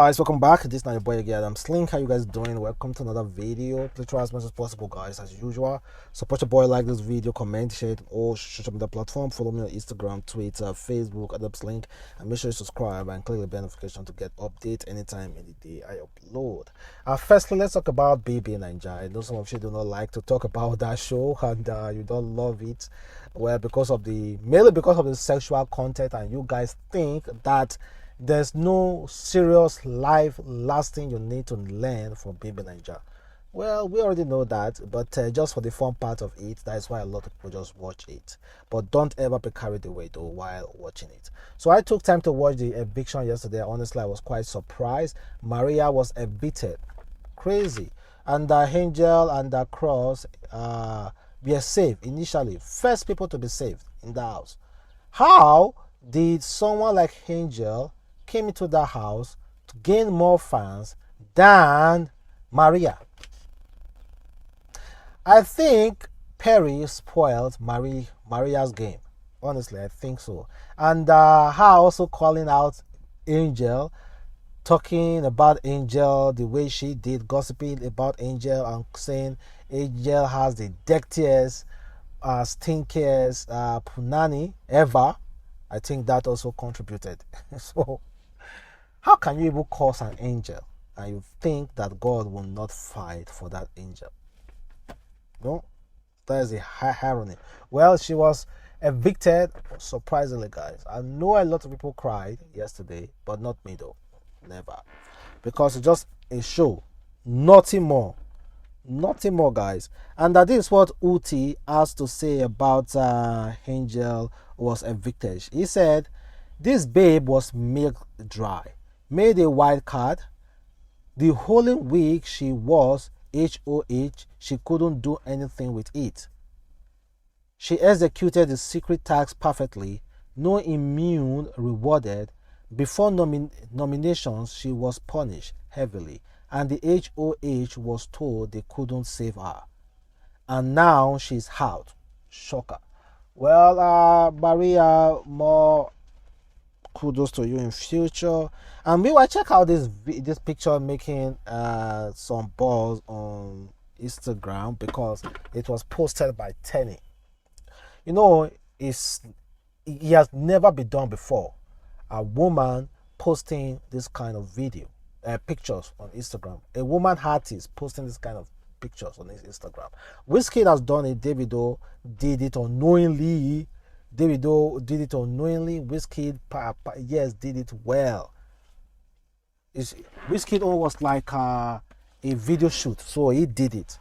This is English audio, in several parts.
Guys, welcome back. This is now your boy again, Adamslink. How you guys doing? Welcome to another video. Please try as much as possible, guys, as usual. Support your boy, like this video, comment, share it on all social media platform. Follow me on Instagram, Twitter, Facebook, Adamslink, and make sure you subscribe and click the bell notification to get update anytime in the day I upload. Firstly, let's talk about Bbnaija. I know some of you do not like to talk about that show and you don't love it. Well, mainly because of the sexual content, and you guys think that there's no serious life lasting you need to learn from Bbnaija. Well, we already know that, but just for the fun part of it, that's why a lot of people just watch it. But don't ever be carried away though while watching it. So I took time to watch the eviction yesterday. Honestly, I was quite surprised. Maria was evicted. Crazy. And Angel and Cross were saved initially. First people to be saved in the house. How did someone like Angel came into that house to gain more fans than Maria? I think Perry spoiled Maria's game. Honestly, I think so. And her also calling out Angel, talking about Angel the way she did, gossiping about Angel and saying Angel has the dirtiest, stinkiest punani ever. I think that also contributed. So how can you even curse an angel and you think that God will not fight for that angel? No, that is a irony. Well, she was evicted, surprisingly, guys. I know a lot of people cried yesterday, but not me though. Never. Because it's just a show. Nothing more. Nothing more, guys. And that is what Uti has to say about Angel was evicted. He said, this babe was milk dry, made a wild card. The whole week she was HOH, she couldn't do anything with it. She executed the secret task perfectly, no immune rewarded. Before nominations, she was punished heavily, and the HOH was told they couldn't save her. And now she's out. Shocker. Well, Maria, more kudos to you in future. And meanwhile, check out this picture making some buzz on Instagram because it was posted by Teni. You know, it has never been done before. A woman posting this kind of pictures on Instagram. A woman artist posting this kind of pictures on his Instagram. Wizkid has done it. Davido did it unknowingly. Wizkid, yes, did it well. Wizkid was like a video shoot, so he did it.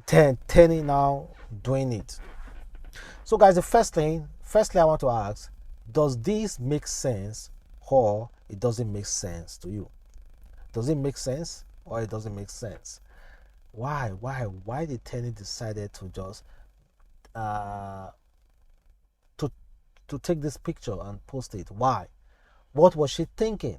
Teni now doing it. So, guys, firstly, I want to ask: does this make sense, or it doesn't make sense to you? Does it make sense, or it doesn't make sense? Why did Teni decided to just to take this picture and post it? Why? What was she thinking?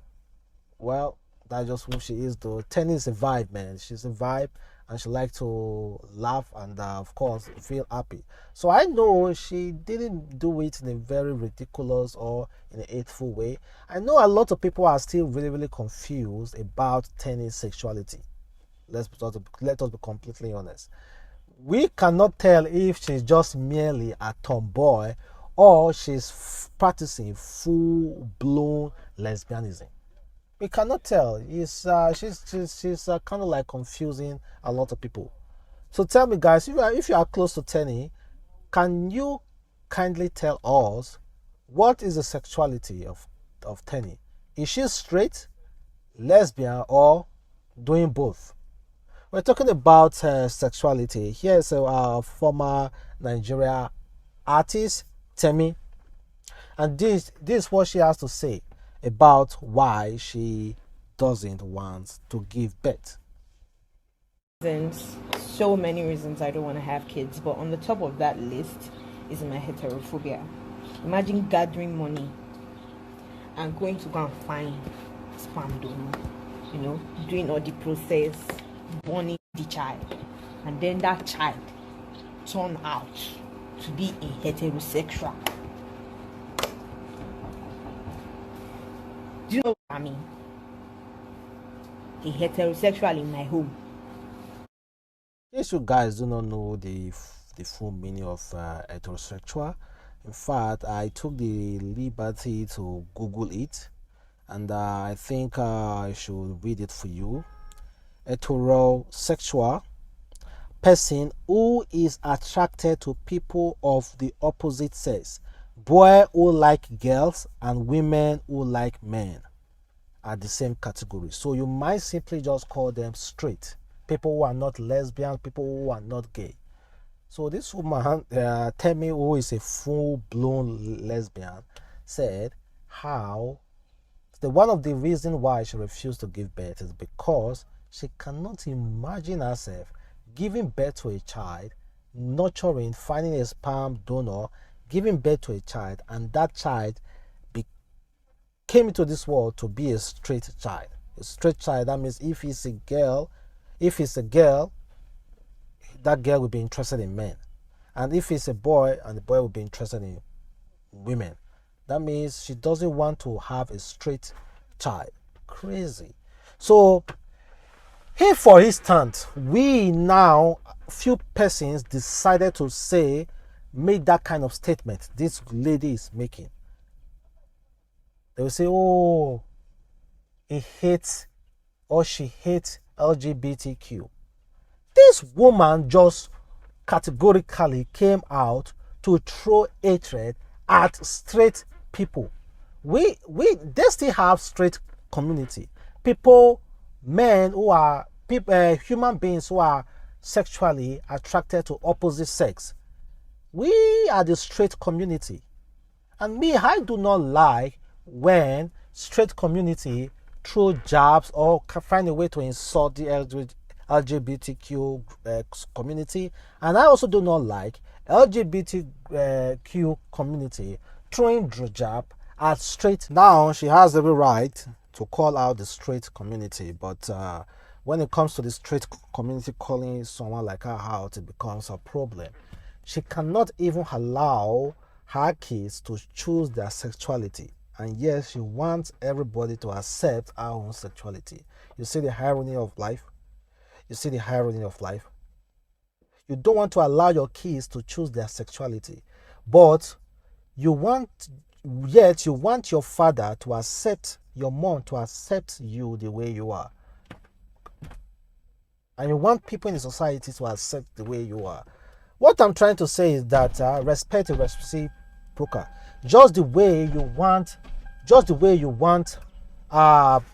Well, that's just who she is though. Teni is a vibe, man. She's a vibe, and she likes to laugh and of course feel happy. So I know she didn't do it in a very ridiculous or in a hateful way. I know a lot of people are still really confused about Teni's sexuality. Let us be completely honest. We cannot tell if she's just merely a tomboy or she's practicing full-blown lesbianism. We cannot tell. She's kind of like confusing a lot of people. So tell me, guys, if you are close to Teni, can you kindly tell us what is the sexuality of Teni? Is she straight, lesbian, or doing both? We're talking about sexuality. Here's a former Nigeria artist, Teni, and this is what she has to say about why she doesn't want to give birth. So many reasons I don't want to have kids, but on the top of that list is my heterophobia. Imagine gathering money and going to go and find sperm donor, doing all the process, born the child, and then that child turn out to be a heterosexual. Do you know what I mean? a heterosexual in my home. Yes, you guys do not know the full meaning of heterosexual. In fact, I took the liberty to Google it, and I think I should read it for you. Heterosexual person who is attracted to people of the opposite sex, boy who like girls and women who like men are the same category. So you might simply just call them straight, people who are not lesbian, people who are not gay. So this woman, Teni, who is a full-blown lesbian, said how one of the reasons why she refused to give birth is because she cannot imagine herself giving birth to a child, nurturing, finding a sperm donor, giving birth to a child, and that child came into this world to be a straight child. A straight child, that means if it's a girl, that girl will be interested in men. And if it's a boy, and the boy will be interested in women. That means she doesn't want to have a straight child. Crazy. So, here for instance, we now, few persons decided to make that kind of statement this lady is making. They will say, oh, he hates or she hates LGBTQ. This woman just categorically came out to throw hatred at straight people. They still have straight community. People, men who are human beings who are sexually attracted to opposite sex. We are the straight community. And me, I do not like when straight community throw jabs or find a way to insult the LGBTQ community. And I also do not like LGBTQ community throwing jab at straight. Now she has every right to call out the straight community, but when it comes to the straight community calling someone like her out, it becomes a problem. She cannot even allow her kids to choose their sexuality, and yes, she wants everybody to accept our own sexuality. You see the irony of life? You see the irony of life? You don't want to allow your kids to choose their sexuality, but you want your father to accept, your mom to accept you the way you are. And you want people in the society to accept the way you are. What I'm trying to say is that respect is reciprocal. Just the way you want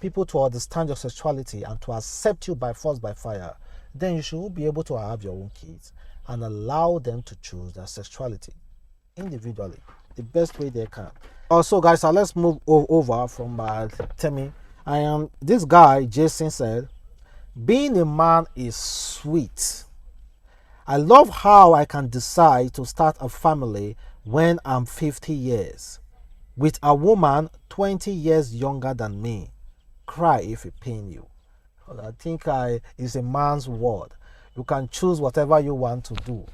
people to understand your sexuality and to accept you by force, by fire, then you should be able to have your own kids and allow them to choose their sexuality individually, the best way they can. Also, guys, let's move over from Temi. This guy, Jason, said, being a man is sweet. I love how I can decide to start a family when I'm 50 years with a woman 20 years younger than me. Cry if it pain you. I think it's a man's word. You can choose whatever you want to do.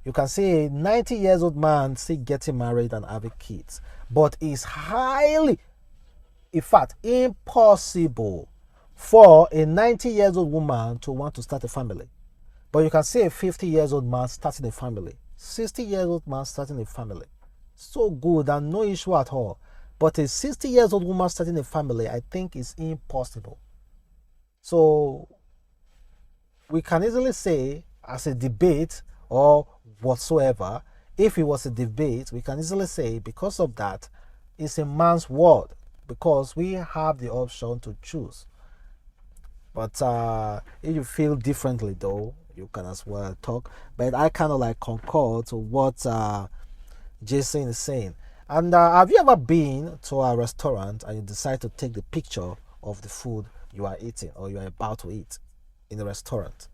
You can say a 90 years old man still getting married and having kids, but it's highly, in fact, impossible for a 90 years old woman to want to start a family. But you can see a 50 years old man starting a family, 60 years old man starting a family. So good and no issue at all. But a 60 years old woman starting a family, I think is impossible. So we can easily say, as a debate or whatsoever, if it was a debate, we can easily say because of that, it's a man's word, because we have the option to choose. But if you feel differently though, you can as well talk. But I kind of like concur to what Jason is saying. And have you ever been to a restaurant and you decide to take the picture of the food you are eating or you are about to eat in a restaurant?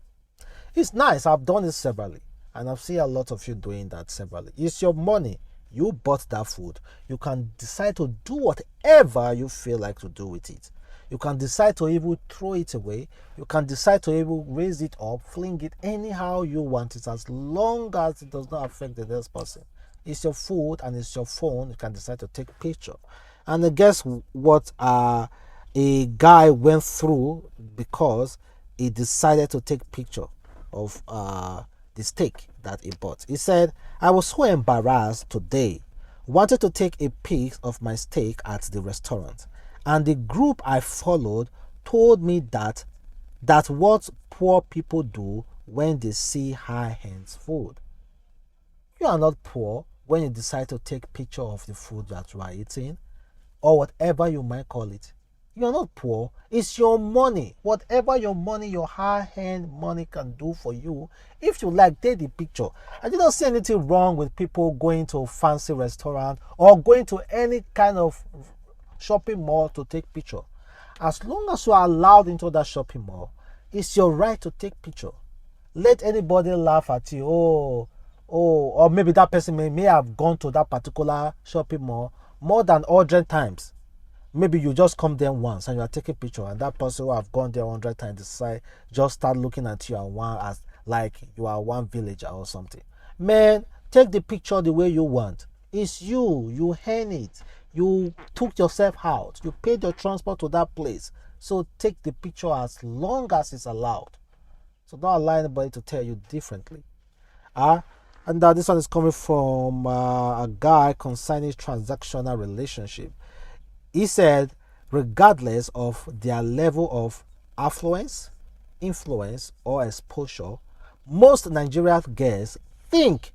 It's nice. I've done it severally, and I've seen a lot of you doing that severally. It's your money. You bought that food. You can decide to do whatever you feel like to do with it. You can decide to even throw it away. You can decide to even raise it up, fling it anyhow you want it, as long as it does not affect the next person. It's your food and it's your phone. You can decide to take a picture. And guess what a guy went through because he decided to take picture of the steak that he bought. He said, I was so embarrassed today, wanted to take a pic of my steak at the restaurant, and the group I followed told me that's what poor people do when they see high-end food. You are not poor when you decide to take picture of the food that you are eating, or whatever you might call it. You're not poor. It's your money. Whatever your money, your high-end money can do for you. If you like, take the picture. I did not see anything wrong with people going to a fancy restaurant or going to any kind of shopping mall to take picture. As long as you are allowed into that shopping mall, it's your right to take picture. Let anybody laugh at you. Or maybe that person may have gone to that particular shopping mall more than 100 times. Maybe you just come there once and you are taking a picture, and that person who have gone there 100 times decide just start looking at you and one as like you are one villager or something. Man, take the picture the way you want. It's you. You earn it. You took yourself out. You paid your transport to that place. So take the picture as long as it's allowed. So don't allow anybody to tell you differently. And this one is coming from a guy concerning transactional relationship. He said, regardless of their level of affluence, influence, or exposure, most Nigerian girls think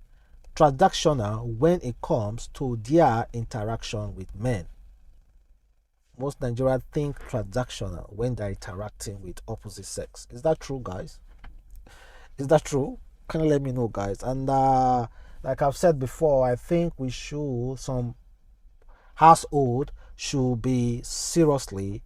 transactional when it comes to their interaction with men. Most Nigerians think transactional when they're interacting with opposite sex. Is that true, guys? Is that true? Can you let me know, guys? And like I've said before, I think some household should be seriously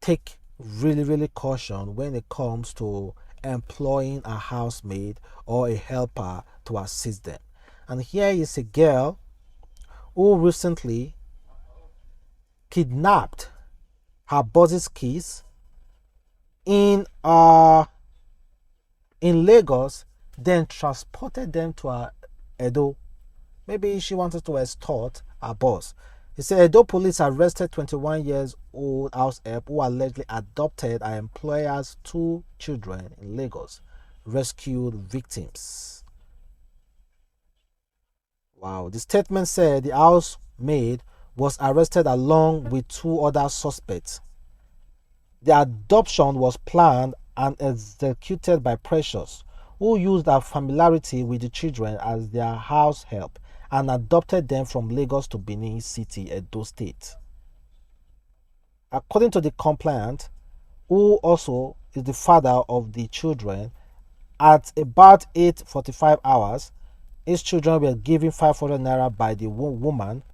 take really caution when it comes to employing a housemaid or a helper to assist them. And here is a girl who recently kidnapped her boss's kids in Lagos, then transported them to Edo. Maybe she wanted to extort her boss. He said Edo police arrested 21 years old house help who allegedly adopted her employer's 2 children in Lagos, rescued victims. Wow. The statement said the housemaid was arrested along with 2 other suspects. The adoption was planned and executed by Precious, who used her familiarity with the children as their house help and adopted them from Lagos to Benin City, Edo State. According to the complainant, who also is the father of the children, at about 8:45 hours, his children were given 500 naira by the woman,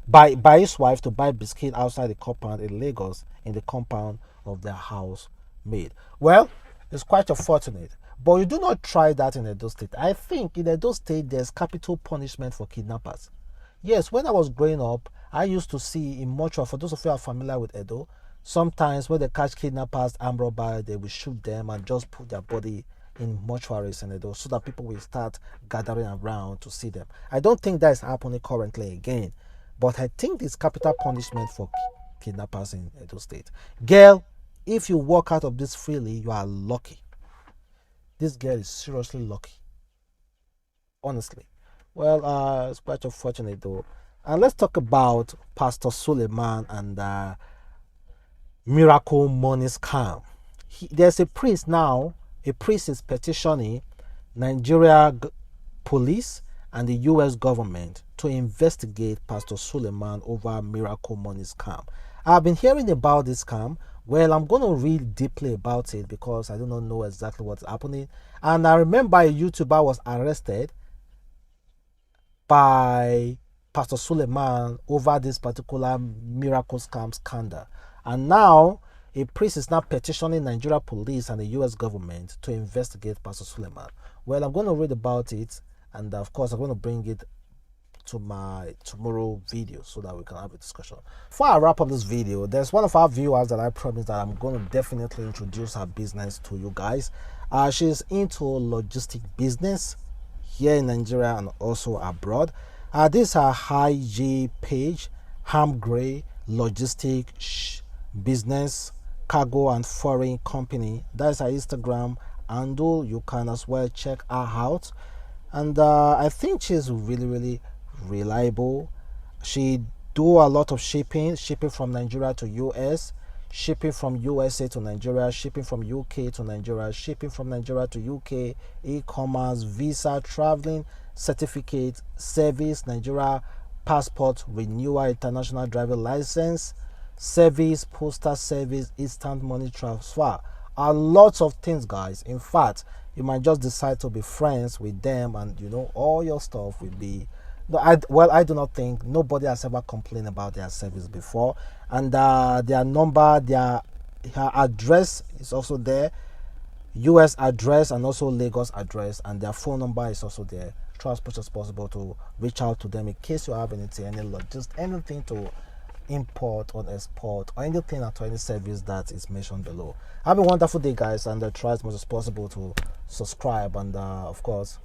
by his wife, to buy biscuit outside the compound in Lagos, in the compound of their house maid. Well, it's quite unfortunate, but you do not try that in Edo State. I think in Edo State there's capital punishment for kidnappers. Yes, when I was growing up, I used to see in mortuary, for those of you who are familiar with Edo, sometimes when they catch kidnappers, armed robbers, they will shoot them and just put their body in mortuaries in Edo so that people will start gathering around to see them. I don't think that is happening currently again, but I think there's capital punishment for kidnappers in Edo State. Girl, if you walk out of this freely, you are lucky. This girl is seriously lucky. Honestly. Well, it's quite unfortunate though. And let's talk about Pastor Suleiman and miracle money scam. There's a priest now. A priest is petitioning Nigeria police and the US government to investigate Pastor Suleiman over miracle money scam. I've been hearing about this scam. Well, I'm going to read deeply about it because I do not know exactly what's happening. And I remember a YouTuber was arrested by Pastor Suleiman over this particular miracle scam scandal. And now a priest is now petitioning Nigeria police and the US government to investigate Pastor Suleiman. Well, I'm going to read about it, and of course I'm going to bring it to my tomorrow video so that we can have a discussion. Before I wrap up this video, there's one of our viewers that I promised that I'm going to definitely introduce her business to you guys. She's into logistic business here in Nigeria and also abroad. This is her IG page, Ham Gray Logistic Business Cargo and Foreign Company. That's her Instagram handle. You can as well check her out. And I think she's really, really reliable. She do a lot of shipping from Nigeria to US, shipping from USA to Nigeria, shipping from UK to Nigeria, shipping from Nigeria to UK, e-commerce, visa, traveling, certificate, service, Nigeria, passport, renewal, international driver license, service, postal service, instant money transfer. A lot of things, guys. In fact, you might just decide to be friends with them, and all your stuff will be. No, I do not think nobody has ever complained about their service before, and their number, her address is also there, US address and also Lagos address, and their phone number is also there. Try as much as possible to reach out to them in case you have anything, just anything to import or export or anything at any service that is mentioned below. Have a wonderful day, guys, and try as much as possible to subscribe, and of course